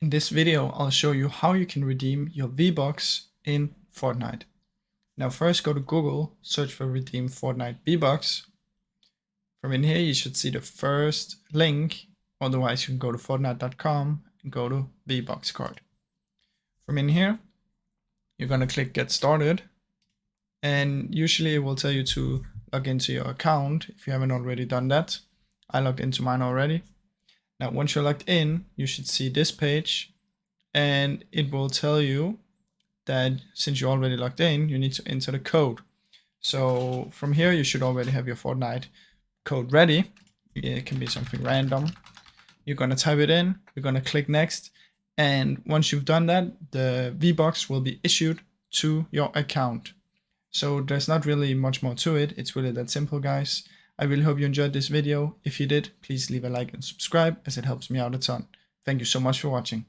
In this video, I'll show you how you can redeem your V-Bucks in Fortnite. Now first go to Google, search for redeem Fortnite V-Bucks. From in here, you should see the first link. Otherwise, you can go to fornite.com and go to V-Bucks card. From in here, you're going to click get started. And usually it will tell you to log into your account if you haven't already done that. I logged into mine already. Now, once you're logged in, you should see this page and it will tell you that since you're already logged in, you need to enter the code. So from here, you should already have your Fortnite code ready. It can be something random. You're going to type it in, you're going to click next. And once you've done that, the V-Bucks will be issued to your account. So there's not really much more to it. It's really that simple, guys. I really hope you enjoyed this video. If you did, please leave a like and subscribe as it helps me out a ton. Thank you so much for watching.